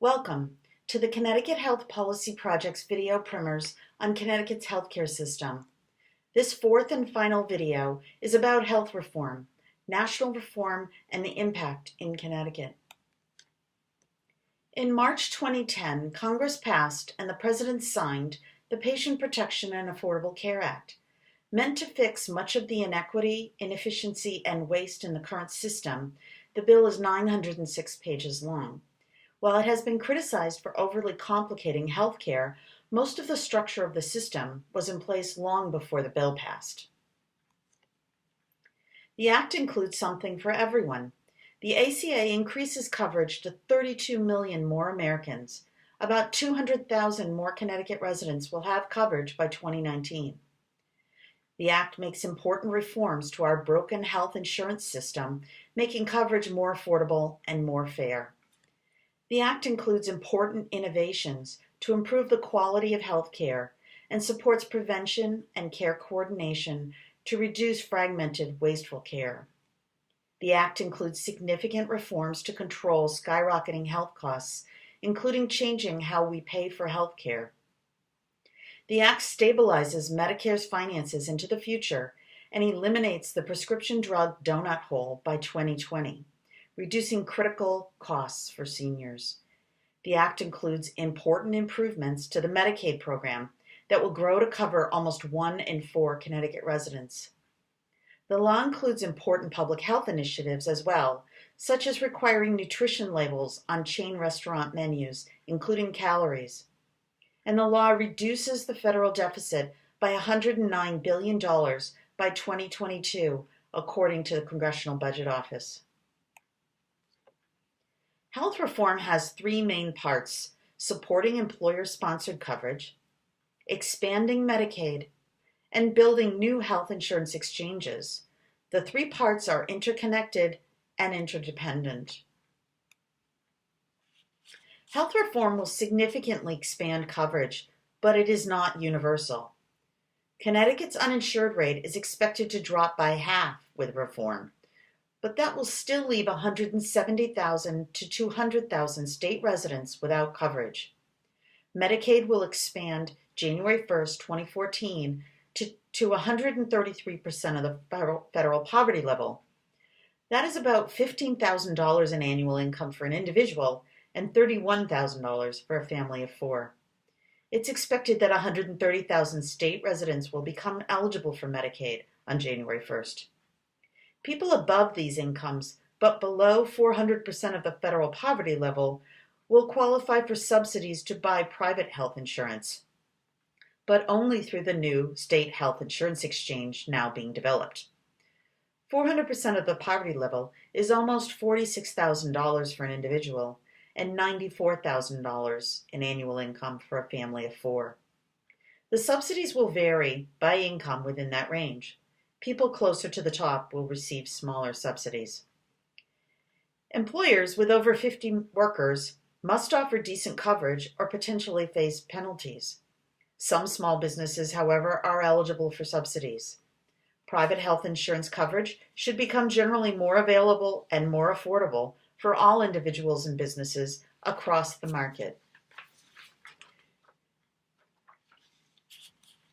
Welcome to the Connecticut Health Policy Project's video primers on Connecticut's healthcare system. This fourth and final video is about health reform, national reform, and the impact in Connecticut. In March 2010, Congress passed and the President signed the Patient Protection and Affordable Care Act. Meant to fix much of the inequity, inefficiency, and waste in the current system, the bill is 906 pages long. While it has been criticized for overly complicating health care, most of the structure of the system was in place long before the bill passed. The Act includes something for everyone. The ACA increases coverage to 32 million more Americans. About 200,000 more Connecticut residents will have coverage by 2019. The Act makes important reforms to our broken health insurance system, making coverage more affordable and more fair. The Act includes important innovations to improve the quality of health care and supports prevention and care coordination to reduce fragmented, wasteful care. The Act includes significant reforms to control skyrocketing health costs, including changing how we pay for health care. The Act stabilizes Medicare's finances into the future and eliminates the prescription drug donut hole by 2020. Reducing critical costs for seniors. The Act includes important improvements to the Medicaid program that will grow to cover almost 1 in 4 Connecticut residents. The law includes important public health initiatives as well, such as requiring nutrition labels on chain restaurant menus, including calories. And the law reduces the federal deficit by $109 billion by 2022, according to the Congressional Budget Office. Health reform has 3 main parts: supporting employer-sponsored coverage, expanding Medicaid, and building new health insurance exchanges. The 3 parts are interconnected and interdependent. Health reform will significantly expand coverage, but it is not universal. Connecticut's uninsured rate is expected to drop by half with reform, but that will still leave 170,000 to 200,000 state residents without coverage. Medicaid will expand January 1st, 2014 to 133% of the federal poverty level. That is about $15,000 in annual income for an individual and $31,000 for a family of 4. It's expected that 130,000 state residents will become eligible for Medicaid on January 1st. People above these incomes, but below 400% of the federal poverty level, will qualify for subsidies to buy private health insurance, but only through the new state health insurance exchange now being developed. 400% of the poverty level is almost $46,000 for an individual and $94,000 in annual income for a family of 4. The subsidies will vary by income within that range. People closer to the top will receive smaller subsidies. Employers with over 50 workers must offer decent coverage or potentially face penalties. Some small businesses, however, are eligible for subsidies. Private health insurance coverage should become generally more available and more affordable for all individuals and businesses across the market.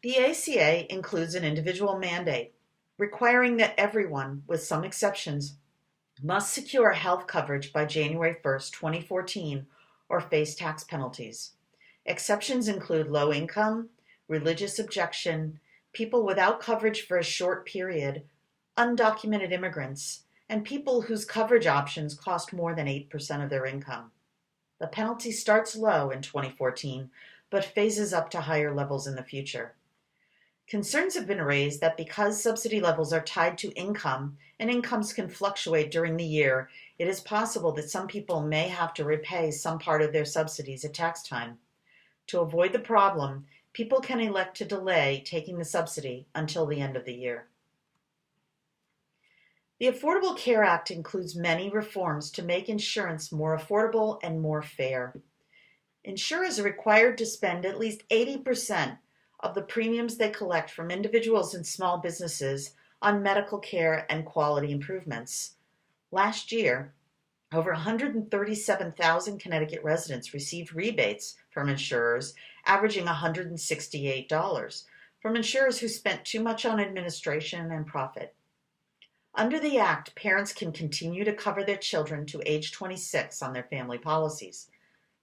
The ACA includes an individual mandate requiring that everyone, with some exceptions, must secure health coverage by January 1st, 2014, or face tax penalties. Exceptions include low income, religious objection, people without coverage for a short period, undocumented immigrants, and people whose coverage options cost more than 8% of their income. The penalty starts low in 2014, but phases up to higher levels in the future. Concerns have been raised that because subsidy levels are tied to income and incomes can fluctuate during the year, it is possible that some people may have to repay some part of their subsidies at tax time. To avoid the problem, people can elect to delay taking the subsidy until the end of the year. The Affordable Care Act includes many reforms to make insurance more affordable and more fair. Insurers are required to spend at least 80% of the premiums they collect from individuals and small businesses on medical care and quality improvements. Last year, Over 137,000 Connecticut residents received rebates from insurers, averaging $168, from insurers who spent too much on administration and profit. Under the Act, parents can continue to cover their children to age 26 on their family policies.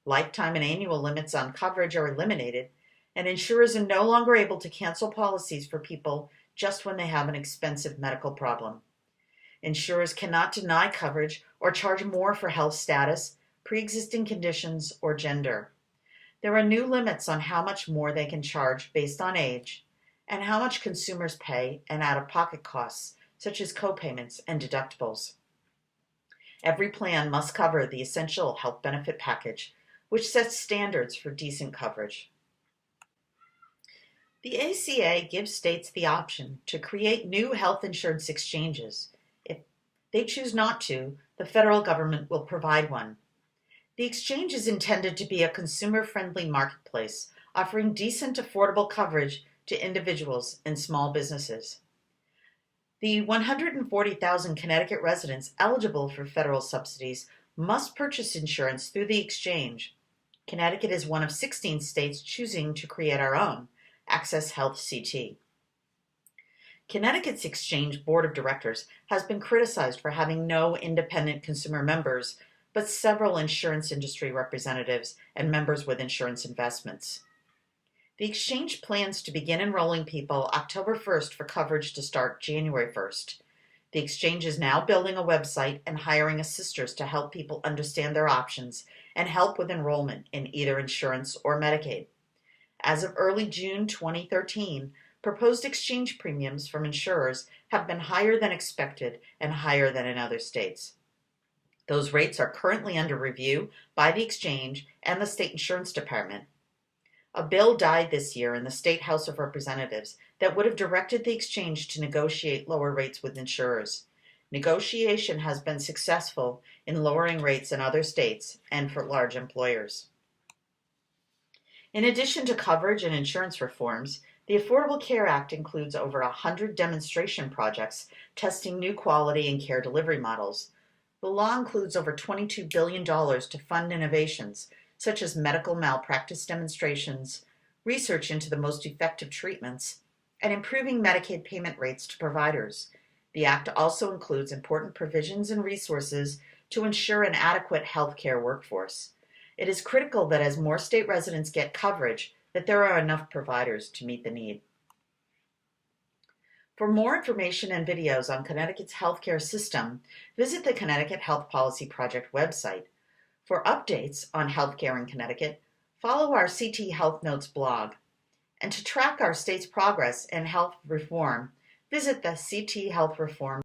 Lifetime and annual limits on coverage are eliminated, and insurers are no longer able to cancel policies for people just when they have an expensive medical problem. Insurers cannot deny coverage or charge more for health status, pre-existing conditions, or gender. There are new limits on how much more they can charge based on age, and how much consumers pay and out-of-pocket costs, such as copayments and deductibles. Every plan must cover the essential health benefit package, which sets standards for decent coverage. The ACA gives states the option to create new health insurance exchanges. If they choose not to, the federal government will provide one. The exchange is intended to be a consumer-friendly marketplace, offering decent, affordable coverage to individuals and small businesses. The 140,000 Connecticut residents eligible for federal subsidies must purchase insurance through the exchange. Connecticut is one of 16 states choosing to create our own, Access Health CT. Connecticut's Exchange Board of Directors has been criticized for having no independent consumer members, but several insurance industry representatives and members with insurance investments. The exchange plans to begin enrolling people October 1st for coverage to start January 1st. The exchange is now building a website and hiring assisters to help people understand their options and help with enrollment in either insurance or Medicaid. As of early June 2013, proposed exchange premiums from insurers have been higher than expected and higher than in other states. Those rates are currently under review by the exchange and the state insurance department. A bill died this year in the State House of Representatives that would have directed the exchange to negotiate lower rates with insurers. Negotiation has been successful in lowering rates in other states and for large employers. In addition to coverage and insurance reforms, the Affordable Care Act includes over 100 demonstration projects testing new quality and care delivery models. The law includes over $22 billion to fund innovations, such as medical malpractice demonstrations, research into the most effective treatments, and improving Medicaid payment rates to providers. The Act also includes important provisions and resources to ensure an adequate health care workforce. It is critical that as more state residents get coverage, that there are enough providers to meet the need. For more information and videos on Connecticut's healthcare system, visit the Connecticut Health Policy Project website. For updates on healthcare in Connecticut, follow our CT Health Notes blog. And to track our state's progress in health reform, visit the CT Health Reform